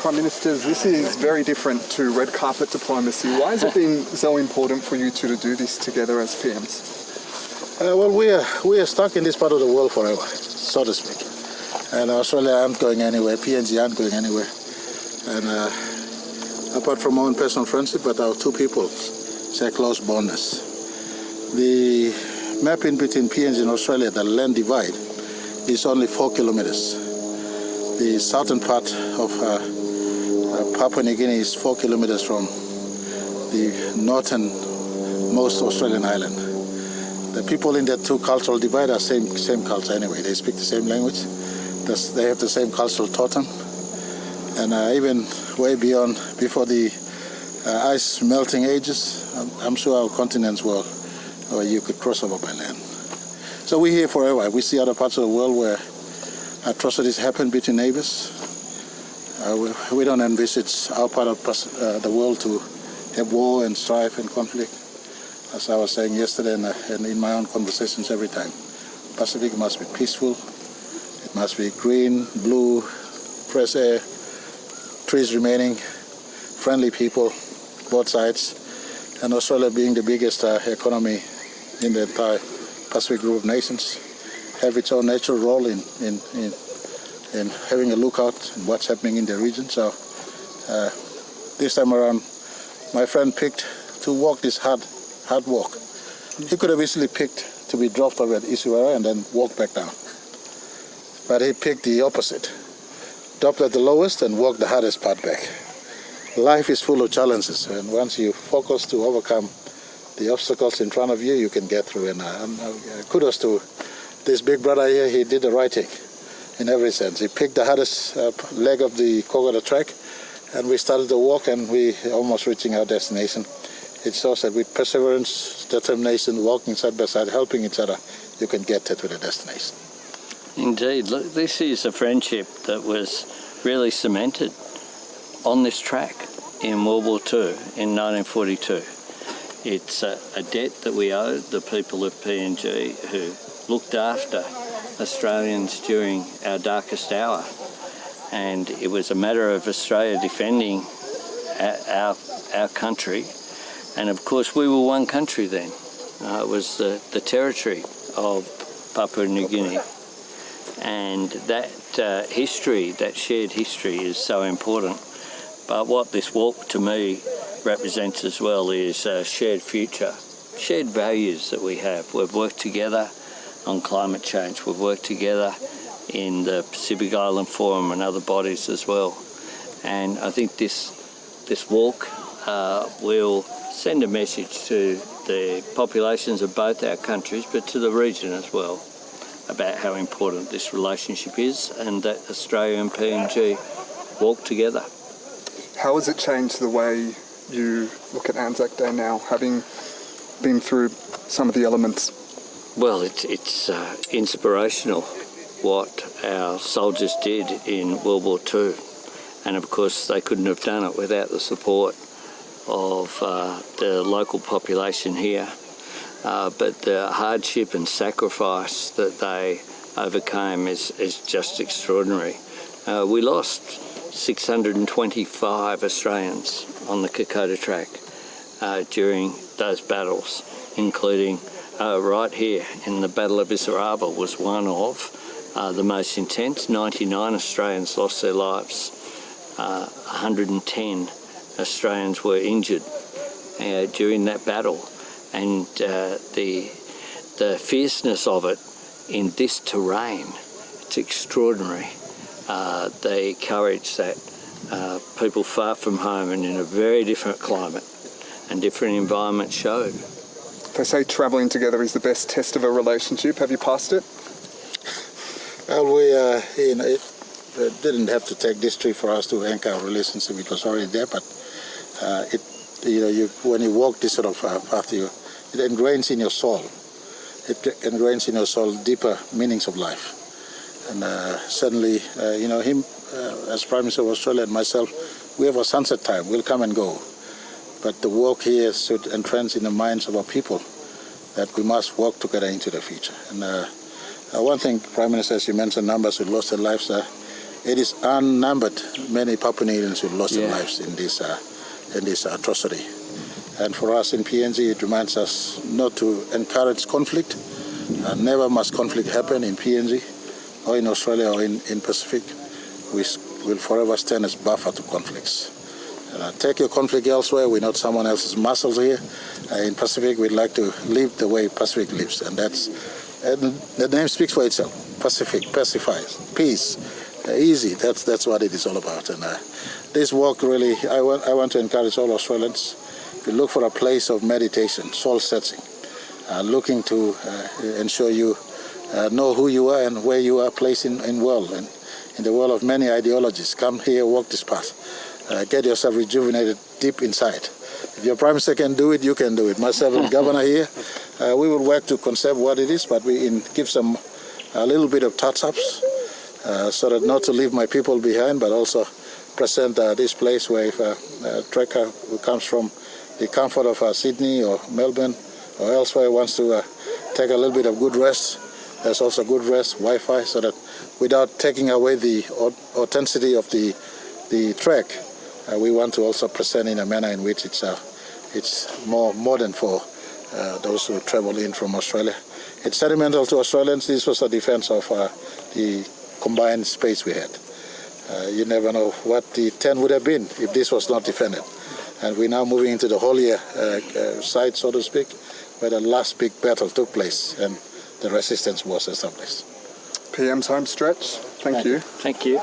Prime Ministers, this is very different to red carpet diplomacy. Why has it been so important for you two to do this together as PMs? Well, we are stuck in this part of the world forever, so to speak. And Australia aren't going anywhere, PNG aren't going anywhere. And apart from our own personal friendship, but our two people share close bondness. The mapping between PNG and Australia, the land divide, is only 4 kilometers. The southern part of Papua New Guinea is 4 kilometers from the northernmost Australian island. The people in that two cultural divide are same culture anyway. They speak the same language. They have the same cultural totem. And even way beyond, before the ice melting ages, I'm sure our continents were, or you could cross over by land. So we're here forever. We see other parts of the world where atrocities happen between neighbors. We don't envisage our part of the world to have war and strife and conflict. As I was saying yesterday and in my own conversations every time, Pacific must be peaceful. It must be green, blue, fresh air, trees remaining, friendly people, both sides, and Australia being the biggest economy in the entire Pacific group of nations, have its own natural role in having a lookout on what's happening in the region. So this time around, my friend picked to walk this hard walk. He could have easily picked to be dropped over at Isuwara and then walk back down. But he picked the opposite. Dropped at the lowest and walked the hardest part back. Life is full of challenges, and once you focus to overcome the obstacles in front of you, you can get through. And kudos to this big brother here. He did the right thing in every sense. He picked the hardest leg of the Kokoda track, and we started the walk, and we almost reaching our destination. It shows that with perseverance, determination, walking side by side, helping each other, you can get to the destination. Indeed. Look, this is a friendship that was really cemented on this track in World War II in 1942. It's a debt that we owe the people of PNG who looked after Australians during our darkest hour. And it was a matter of Australia defending our country. And of course we were one country then. It was the territory of Papua New Guinea. And that history, that shared history is so important. But what this walk to me represents as well is a shared future, shared values that we have. We've worked together on climate change. We've worked together in the Pacific Island Forum and other bodies as well. And I think this walk will send a message to the populations of both our countries, but to the region as well, about how important this relationship is and that Australia and PNG walk together. How has it changed the way you look at Anzac Day now, having been through some of the elements? Well, it's inspirational what our soldiers did in World War II. And of course they couldn't have done it without the support of the local population here. But the hardship and sacrifice that they overcame is just extraordinary. We lost 625 Australians on the Kokoda track during those battles, including right here in the Battle of Isuwara was one of the most intense. 99 Australians lost their lives. 110 Australians were injured during that battle. And the fierceness of it in this terrain, it's extraordinary. The courage that people far from home and in a very different climate and different environment showed. They say travelling together is the best test of a relationship. Have you passed it? Well, it didn't have to take this trip for us to anchor our relationship. It was already there, but when you walk this sort of path, it ingrains in your soul. It ingrains in your soul deeper meanings of life. And certainly, him as Prime Minister of Australia and myself, we have a sunset time. We'll come and go. But the walk here should entrench in the minds of our people that we must walk together into the future. And one thing, Prime Minister, as you mentioned, numbers who lost their lives, it is unnumbered many Papua New Guineans who lost their lives in this atrocity. And for us in PNG, it reminds us not to encourage conflict. Never must conflict happen in PNG or in Australia or in Pacific. We will forever stand as buffer to conflicts. Take your conflict elsewhere. We're not someone else's muscles here. In Pacific, we'd like to live the way Pacific lives, and the name speaks for itself. Pacific, pacifies, peace, easy. That's what it is all about. And this walk really, I want to encourage all Australians to look for a place of meditation, soul searching, looking to ensure you know who you are and where you are placed in world, and in the world of many ideologies. Come here, walk this path. Get yourself rejuvenated deep inside. If your Prime Minister can do it, you can do it. Myself and Governor here, we will work to concept what it is, but we give some a little bit of touch-ups so that not to leave my people behind, but also present this place where if a trekker who comes from the comfort of Sydney or Melbourne or elsewhere wants to take a little bit of good rest, there's also good rest, Wi-Fi, so that without taking away the authenticity of the trek, we want to also present in a manner in which it's more modern for those who travel in from Australia. It's sentimental to Australians. This was a defense of the combined space we had. You never know what the tent would have been if this was not defended. And we're now moving into the holier side, so to speak, where the last big battle took place and the resistance was established. PM's home stretch. Thank you. Thank you.